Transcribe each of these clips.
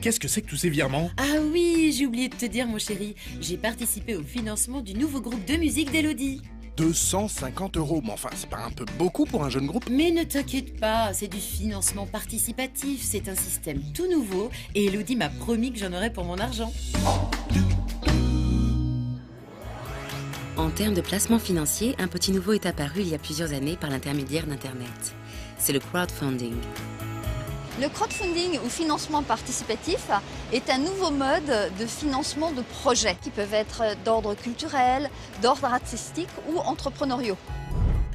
qu'est-ce que c'est que tous ces virements? Ah oui, j'ai oublié de te dire, mon chéri, j'ai participé au financement du nouveau groupe de musique d'Elodie. 250 €, mais enfin, c'est pas un peu beaucoup pour un jeune groupe? Mais ne t'inquiète pas, c'est du financement participatif, c'est un système tout nouveau et Elodie m'a promis que j'en aurais pour mon argent. En termes de placement financier, un petit nouveau est apparu il y a plusieurs années par l'intermédiaire d'Internet. C'est le crowdfunding. Le crowdfunding ou financement participatif est un nouveau mode de financement de projets qui peuvent être d'ordre culturel, d'ordre artistique ou entrepreneuriaux.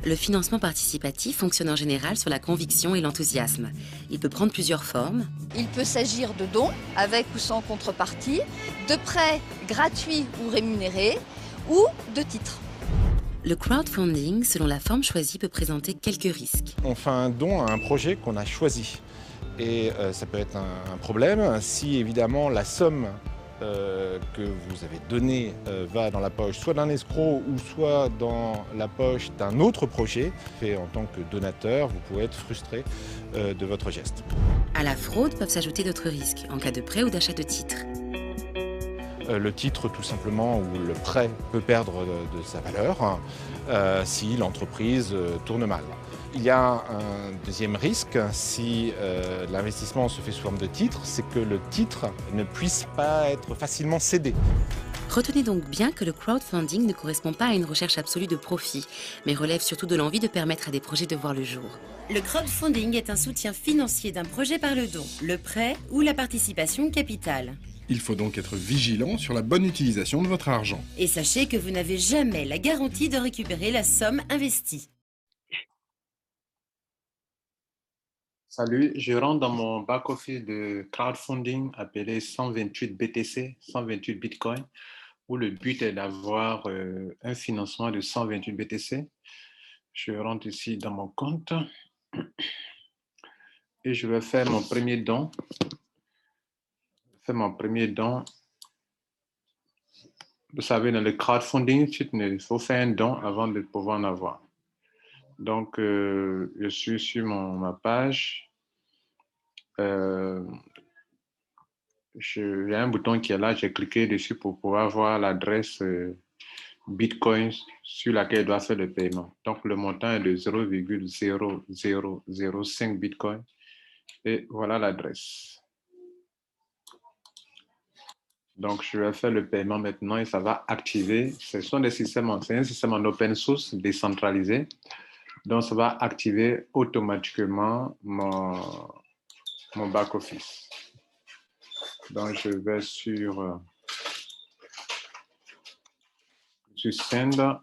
Le financement participatif fonctionne en général sur la conviction et l'enthousiasme. Il peut prendre plusieurs formes. Il peut s'agir de dons, avec ou sans contrepartie, de prêts gratuits ou rémunérés, ou de titres. Le crowdfunding, selon la forme choisie, peut présenter quelques risques. On fait un don à un projet qu'on a choisi. Et ça peut être un problème si évidemment la somme que vous avez donnée va dans la poche soit d'un escroc ou soit dans la poche d'un autre projet. Et en tant que donateur, vous pouvez être frustré de votre geste. À la fraude peuvent s'ajouter d'autres risques, en cas de prêt ou d'achat de titres. Le titre tout simplement ou le prêt peut perdre de sa valeur si l'entreprise tourne mal. Il y a un deuxième risque si l'investissement se fait sous forme de titre, c'est que le titre ne puisse pas être facilement cédé. Retenez donc bien que le crowdfunding ne correspond pas à une recherche absolue de profit, mais relève surtout de l'envie de permettre à des projets de voir le jour. Le crowdfunding est un soutien financier d'un projet par le don, le prêt ou la participation capitale. Il faut donc être vigilant sur la bonne utilisation de votre argent. Et sachez que vous n'avez jamais la garantie de récupérer la somme investie. Salut, je rentre dans mon back-office de crowdfunding appelé 128 BTC, 128 Bitcoin, où le but est d'avoir un financement de 128 BTC. Je rentre ici dans mon compte et je vais faire mon premier don. Vous savez, dans le crowdfunding, il faut faire un don avant de pouvoir en avoir. Donc, je suis sur ma page. Il y a un bouton qui est là, j'ai cliqué dessus pour pouvoir voir l'adresse Bitcoin sur laquelle je dois faire le paiement. Donc, le montant est de 0,0005 Bitcoin et voilà l'adresse. Donc, je vais faire le paiement maintenant et ça va activer. C'est un système en open source décentralisé. Donc, ça va activer automatiquement mon back-office. Donc, je vais sur Send.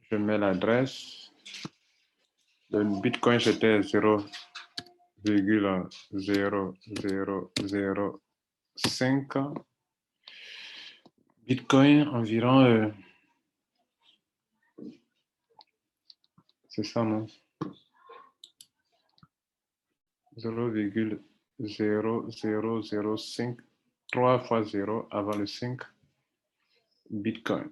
Je mets l'adresse. Le Bitcoin, c'était 0,0005. Bitcoin, environ, c'est ça, non? 0,0005, 3 fois 0 avant le 5, Bitcoin.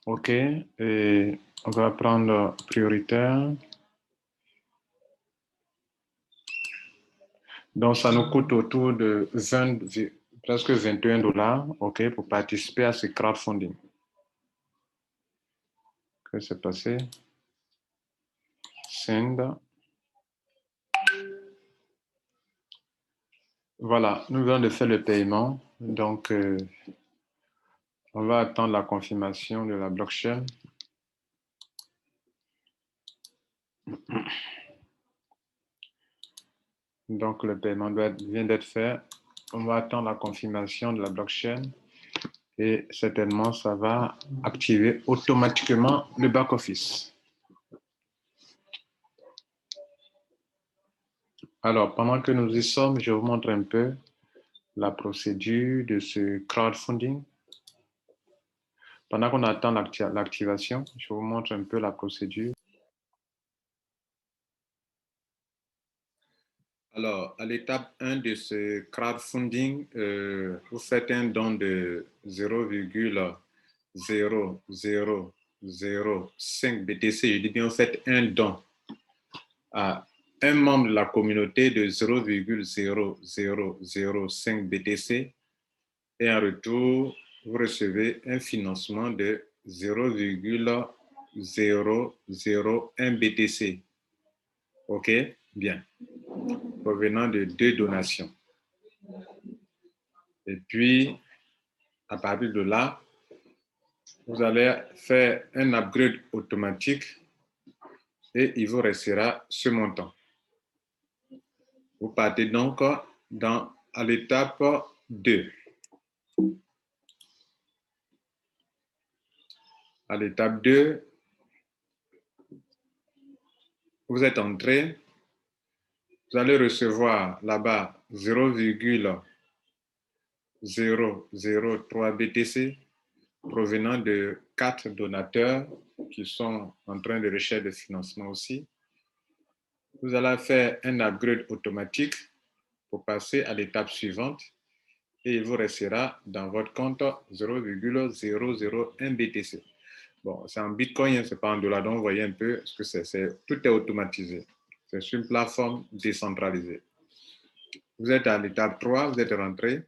OK, et on va prendre prioritaire. Donc, ça nous coûte autour de presque 21 $, OK, pour participer à ce crowdfunding. Que s'est passé? Send. Voilà, nous venons de faire le paiement. Donc, on va attendre la confirmation de la blockchain. Donc, le paiement vient d'être fait. On va attendre la confirmation de la blockchain et certainement, ça va activer automatiquement le back-office. Alors, pendant que nous y sommes, je vous montre un peu la procédure de ce crowdfunding. Pendant qu'on attend l'activation, je vous montre un peu la procédure. Alors, à l'étape 1 de ce crowdfunding, vous faites un don de 0,0005 BTC. Je dis bien, vous faites un don à un membre de la communauté de 0,0005 BTC et en retour, vous recevez un financement de 0,001 BTC. OK? Bien. Provenant de 2 donations. Et puis, à partir de là, vous allez faire un upgrade automatique et il vous restera ce montant. Vous partez donc à l'étape 2. À l'étape 2, vous êtes entré, vous allez recevoir là-bas 0,003 BTC provenant de 4 donateurs qui sont en train de recherche de financement aussi. Vous allez faire un upgrade automatique pour passer à l'étape suivante et il vous restera dans votre compte 0,001 BTC. Bon, c'est en Bitcoin, ce n'est pas en dollars, donc vous voyez un peu ce que c'est. Tout est automatisé. C'est sur une plateforme décentralisée. Vous êtes à l'étape 3, vous êtes rentré.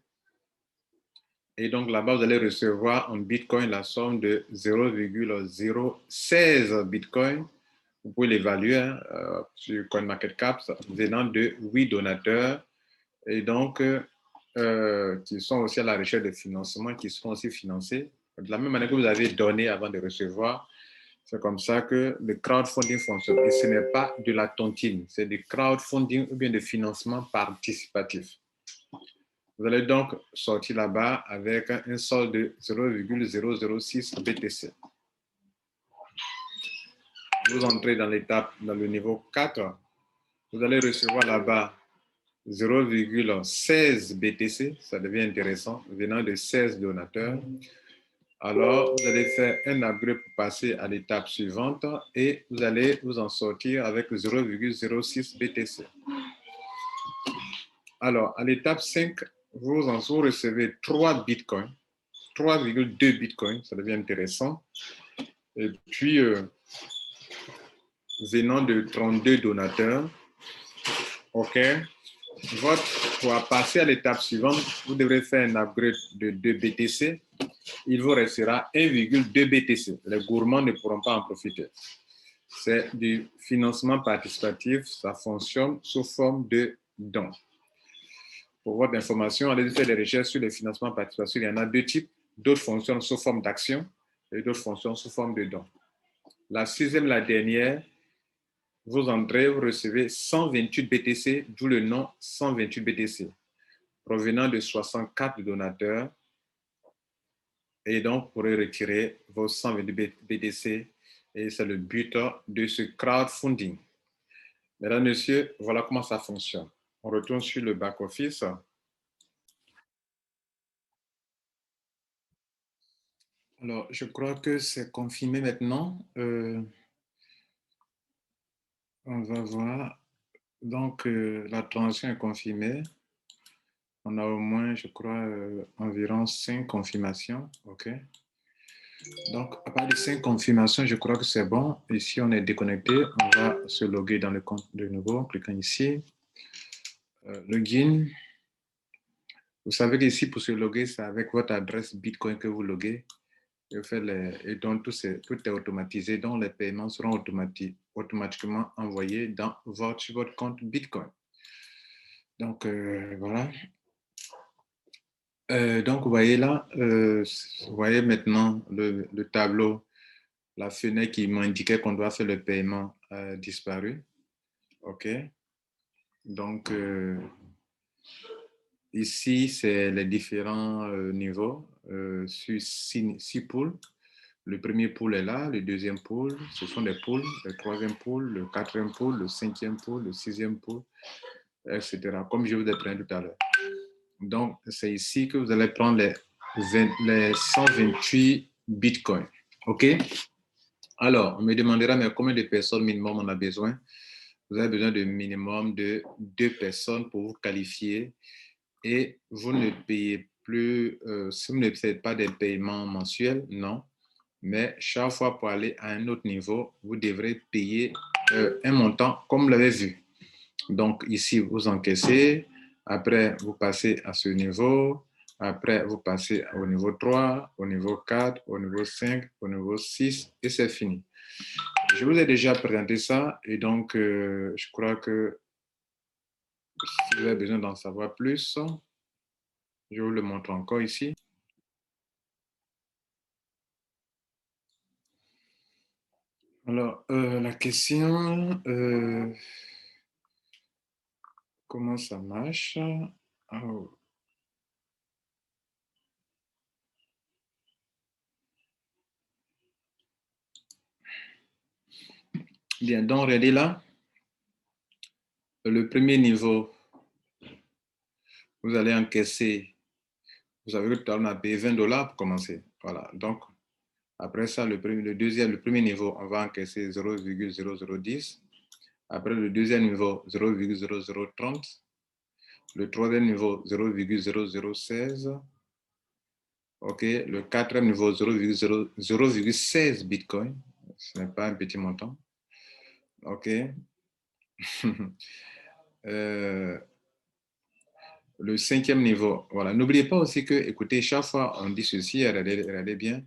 Et donc là-bas, vous allez recevoir en Bitcoin la somme de 0,016 Bitcoin. Vous pouvez l'évaluer sur CoinMarketCap venant de 8 donateurs et donc qui sont aussi à la recherche de financement, qui seront aussi financés. De la même manière que vous avez donné avant de recevoir, c'est comme ça que le crowdfunding fonctionne. Et ce n'est pas de la tontine, c'est du crowdfunding ou bien de financement participatif. Vous allez donc sortir là-bas avec un solde de 0,006 BTC. Vous entrez dans le niveau 4, vous allez recevoir là-bas 0,16 BTC, ça devient intéressant, venant de 16 donateurs. Alors, vous allez faire un upgrade pour passer à l'étape suivante et vous allez vous en sortir avec 0,06 BTC. Alors, à l'étape 5, vous recevez 3 bitcoins, 3,2 bitcoins, ça devient intéressant. Et puis, venant de 32 donateurs, OK. Pour passer à l'étape suivante, vous devrez faire un upgrade de 2 BTC. Il vous restera 1,2 BTC. Les gourmands ne pourront pas en profiter. C'est du financement participatif. Ça fonctionne sous forme de dons. Pour votre information, allez faire des recherches sur les financements participatifs. Il y en a 2 types. D'autres fonctionnent sous forme d'action et d'autres fonctionnent sous forme de dons. La 6e, la dernière, vous entrez, vous recevez 128 BTC, d'où le nom 128 BTC, provenant de 64 donateurs. Et donc, vous pourrez retirer vos 128 BTC et c'est le but de ce crowdfunding. Mesdames, Messieurs, voilà comment ça fonctionne. On retourne sur le back-office. Alors, je crois que c'est confirmé maintenant. On va voir. Donc, la transaction est confirmée. On a au moins, je crois, environ 5 confirmations. OK. Donc, à part de 5 confirmations, je crois que c'est bon. Ici, on est déconnecté. On va se loguer dans le compte de nouveau en cliquant ici. Login. Vous savez qu'ici, pour se loguer, c'est avec votre adresse Bitcoin que vous loguez. Et donc, tout est automatisé. Donc, les paiements seront automatiquement envoyés sur votre compte Bitcoin. Donc, voilà. Donc, vous voyez là, vous voyez maintenant le tableau, la fenêtre qui m'indiquait qu'on doit faire le paiement a disparu. OK. Donc, ici, c'est les différents niveaux sur 6 pools. Le premier pool est là, le deuxième pool, ce sont des pools, le troisième pool, le quatrième pool, le 5e pool, le 6e pool, etc. Comme je vous ai présenté tout à l'heure. Donc, c'est ici que vous allez prendre les 128 bitcoins. OK? Alors, on me demandera, mais combien de personnes minimum on a besoin? Vous avez besoin de minimum de 2 personnes pour vous qualifier et vous ne payez plus, si vous ne faites pas des paiements mensuels, non. Mais chaque fois pour aller à un autre niveau, vous devrez payer un montant comme vous l'avez vu. Donc, ici, vous encaissez. Après, vous passez à ce niveau. Après, vous passez au niveau 3, au niveau 4, au niveau 5, au niveau 6 et c'est fini. Je vous ai déjà présenté ça et donc, je crois que si vous avez besoin d'en savoir plus, je vous le montre encore ici. Alors, la question, comment ça marche? Oh. Bien, donc, regardez là, le premier niveau, vous allez encaisser, vous avez le temps, on a payé $20 pour commencer. Voilà, donc, après ça, le premier niveau, on va encaisser 0,0010. Après le deuxième niveau, 0,0030. Le troisième niveau, 0,0016. OK. Le quatrième niveau, 0,16 Bitcoin. Ce n'est pas un petit montant. OK. Le cinquième niveau, voilà. N'oubliez pas aussi que, écoutez, chaque fois on dit ceci, regardez bien.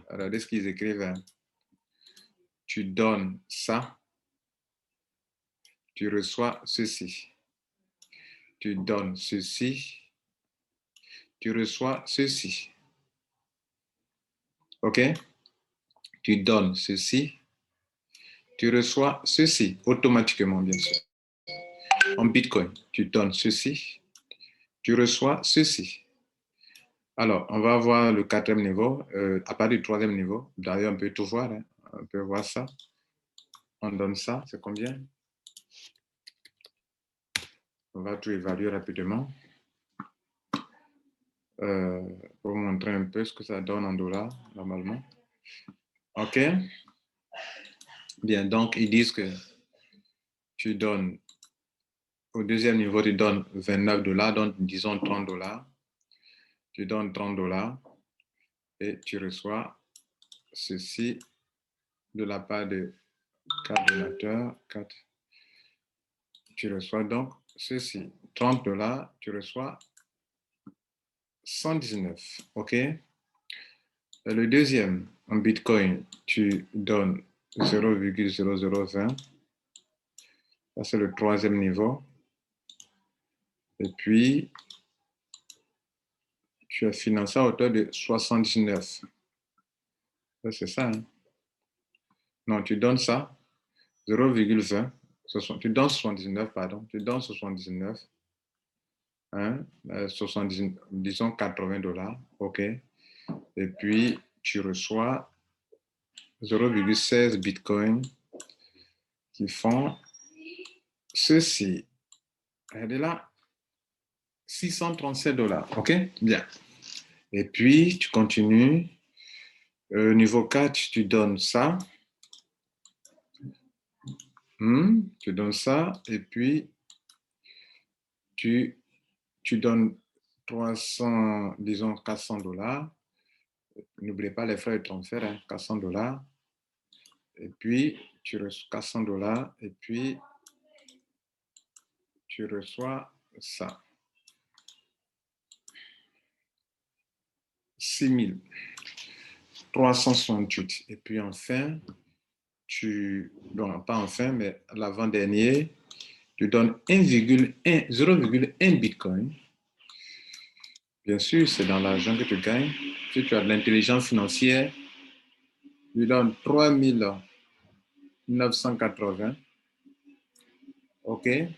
Regardez ce qu'ils écrivent. Hein. Tu donnes ça, tu reçois ceci. Tu donnes ceci, tu reçois ceci. OK? Tu donnes ceci, tu reçois ceci, automatiquement, bien sûr. En Bitcoin, tu donnes ceci, tu reçois ceci. Alors, on va voir le quatrième niveau, à partir du troisième niveau. D'ailleurs, on peut tout voir, hein. On peut voir ça. On donne ça, c'est combien? On va tout évaluer rapidement. Pour vous montrer un peu ce que ça donne en dollars, normalement. OK? Bien, donc, ils disent que tu donnes, au deuxième niveau, tu donnes $29, donc disons $30. Tu donnes $30 et tu reçois ceci de la part de 4 donateurs. 4. Tu reçois donc ceci. $30, tu reçois 119. OK? Le deuxième, en Bitcoin, tu donnes 0,0020. Ça, c'est le troisième niveau. Et puis, tu as financé à hauteur de 79. C'est ça, hein? Non, tu donnes ça, 0,20. Tu donnes 79, pardon. Tu donnes 79. Hein? 70, disons $80. OK? Et puis, tu reçois 0,16 Bitcoin qui font ceci. Regardez là, $637. OK? Bien. Et puis, tu continues. Niveau 4, tu donnes ça. Tu donnes ça. Et puis, tu donnes 300, disons $400. N'oubliez pas les frais de transfert, hein, $400. Et puis, tu reçois $400. Et puis, tu reçois ça. 6 368. Et puis enfin, pas enfin, mais l'avant-dernier, tu donnes 0,1 Bitcoin. Bien sûr, c'est dans l'argent que tu gagnes. Si tu as de l'intelligence financière, tu donnes 3980. OK? Et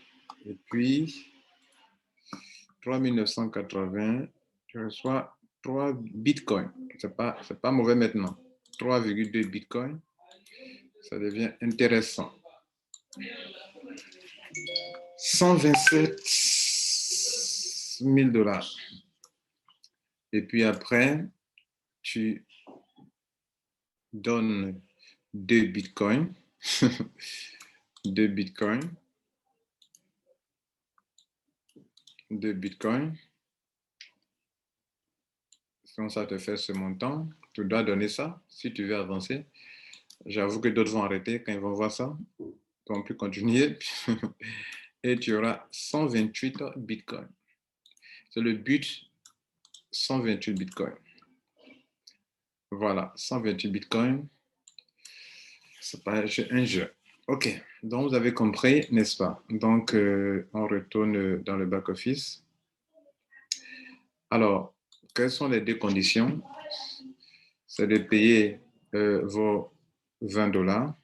puis, 3980, tu reçois 3 Bitcoins. C'est pas mauvais maintenant. 3,2 Bitcoins. Ça devient intéressant. 127 000 $. Et puis après, tu donnes 2 Bitcoins. 2 Bitcoins. 2 Bitcoins. Donc, ça te fait ce montant. Tu dois donner ça si tu veux avancer. J'avoue que d'autres vont arrêter quand ils vont voir ça. Ils ne vont plus continuer. et tu auras 128 bitcoins. C'est le but, 128 bitcoins. Voilà, 128 bitcoins. C'est pas un jeu. OK, donc vous avez compris, n'est-ce pas? Donc, on retourne dans le back-office. Alors, quelles sont les deux conditions? C'est de payer vos $20.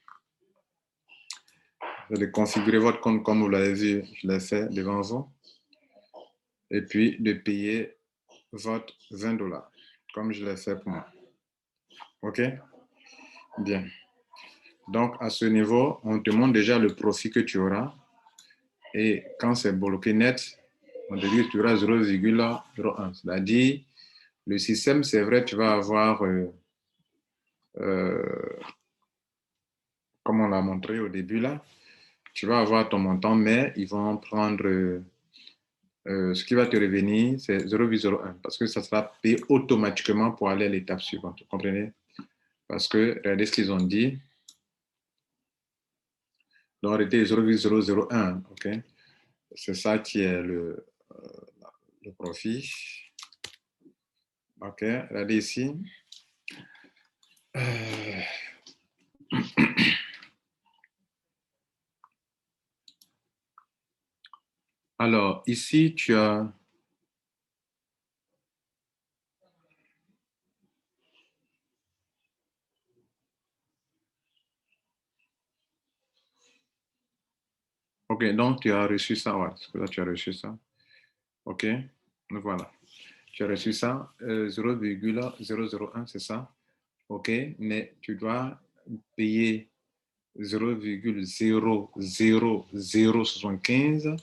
Vous allez configurer votre compte comme vous l'avez vu, je l'ai fait devant vous. Et puis, de payer votre $20, comme je l'ai fait pour moi. OK? Bien. Donc, à ce niveau, on te montre déjà le profit que tu auras. Et quand c'est bloqué net, on te dit que tu auras 0,01. C'est-à-dire, le système, c'est vrai, tu vas avoir, comme on l'a montré au début là, tu vas avoir ton montant, mais ils vont prendre ce qui va te revenir, c'est 0,01 parce que ça sera payé automatiquement pour aller à l'étape suivante. Vous comprenez? Parce que, regardez ce qu'ils ont dit. Donc, arrêtez 0,001, OK? C'est ça qui est le profit. OK, regardez ici. Alors, ici, tu as... OK, donc tu as reçu ça, ouais. Là, tu as reçu ça. OK, voilà. Tu as reçu ça, 0,001, c'est ça. OK, mais tu dois payer 0,00075.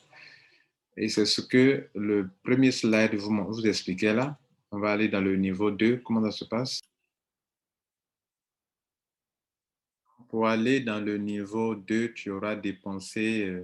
Et c'est ce que le premier slide vous expliquait là. On va aller dans le niveau 2. Comment ça se passe? Pour aller dans le niveau 2, tu auras dépensé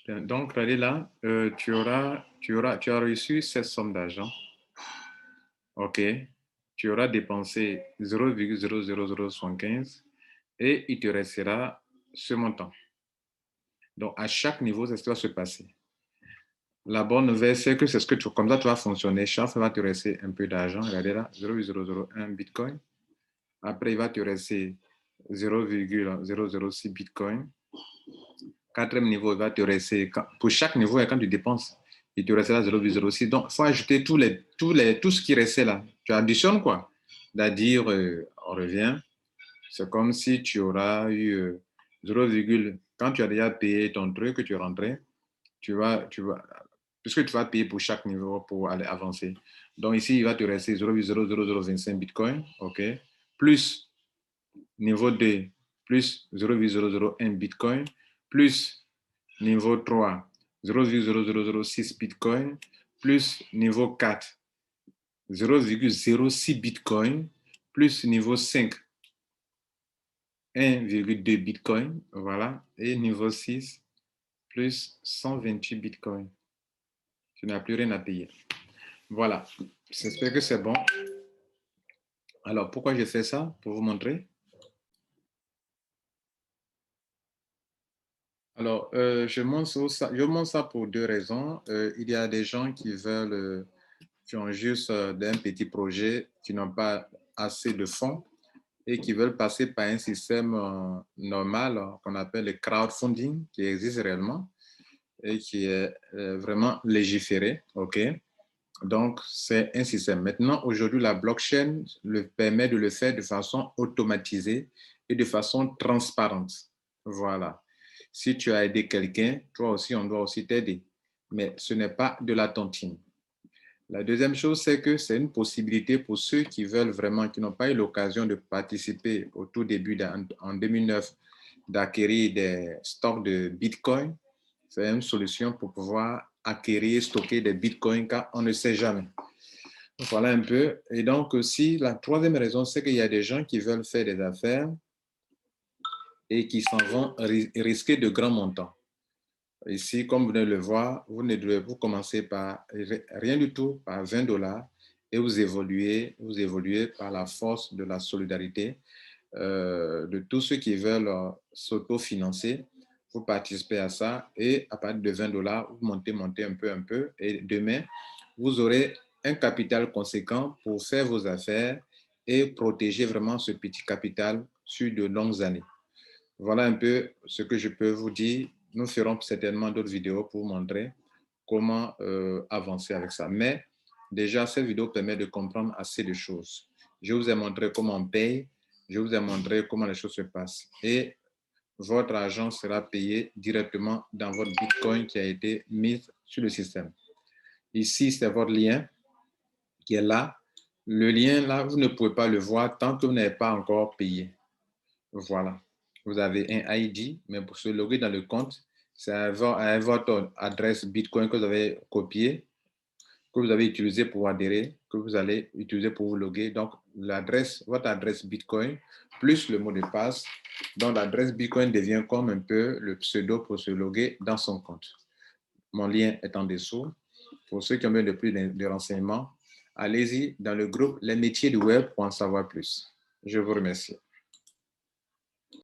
donc, regardez là, tu as reçu cette somme d'argent. OK. Tu auras dépensé 0,00075 et il te restera ce montant. Donc, à chaque niveau, c'est ce qui va se passer. La bonne nouvelle, c'est que c'est ce que comme ça, tu vas fonctionner. Chaque fois, il va te rester un peu d'argent. Regardez là, 0,001 bitcoin. Après, il va te rester 0,006 bitcoin. Quatrième niveau, il va te rester, pour chaque niveau, quand tu dépenses, il te restera 0,06. Donc, il faut ajouter tout ce qui restait là. Tu additionnes quoi? C'est-à-dire, on revient, c'est comme si tu auras eu 0, quand tu as déjà payé ton truc que tu es rentré, puisque tu vas payer pour chaque niveau pour aller avancer. Donc ici, il va te rester 0,00025 bitcoin, OK, plus niveau 2, plus 0,001 bitcoin, plus niveau 3, 0,0006 bitcoin, plus niveau 4, 0,06 bitcoin, plus niveau 5, 1,2 bitcoin, voilà, et niveau 6, plus 128 bitcoins. Tu n'as plus rien à payer. Voilà, j'espère que c'est bon. Alors, pourquoi je fais ça? Pour vous montrer. Alors, je montre ça pour deux raisons. Il y a des gens qui ont juste un petit projet, qui n'ont pas assez de fonds et qui veulent passer par un système normal qu'on appelle le crowdfunding, qui existe réellement et qui est vraiment légiféré, OK? Donc, c'est un système. Maintenant, aujourd'hui, la blockchain permet de le faire de façon automatisée et de façon transparente. Voilà. Si tu as aidé quelqu'un, toi aussi, on doit aussi t'aider. Mais ce n'est pas de la tontine. La deuxième chose, c'est que c'est une possibilité pour ceux qui veulent vraiment, qui n'ont pas eu l'occasion de participer au tout début, en 2009, d'acquérir des stocks de Bitcoin. C'est une solution pour pouvoir acquérir, stocker des bitcoins, car on ne sait jamais. Voilà un peu. Et donc aussi, la troisième raison, c'est qu'il y a des gens qui veulent faire des affaires et qui s'en vont risquer de grands montants. Ici, comme vous venez de le voir, vous commencez par rien du tout, par 20 $, et vous évoluez par la force de la solidarité de tous ceux qui veulent s'autofinancer. Vous participez à ça et à partir de 20 $, vous montez un peu et demain, vous aurez un capital conséquent pour faire vos affaires et protéger vraiment ce petit capital sur de longues années. Voilà un peu ce que je peux vous dire. Nous ferons certainement d'autres vidéos pour vous montrer comment avancer avec ça. Mais déjà, cette vidéo permet de comprendre assez de choses. Je vous ai montré comment on paye, je vous ai montré comment les choses se passent. Et votre argent sera payé directement dans votre Bitcoin qui a été mis sur le système. Ici, c'est votre lien qui est là. Le lien, là, vous ne pouvez pas le voir tant que vous n'avez pas encore payé. Voilà. Vous avez un ID, mais pour se loguer dans le compte, c'est votre adresse Bitcoin que vous avez copiée, que vous avez utilisé pour adhérer, que vous allez utiliser pour vous loguer. Donc, votre adresse Bitcoin plus le mot de passe. Donc, l'adresse Bitcoin devient comme un peu le pseudo pour se loguer dans son compte. Mon lien est en dessous. Pour ceux qui ont besoin de plus de renseignements, allez-y dans le groupe Les métiers du web pour en savoir plus. Je vous remercie.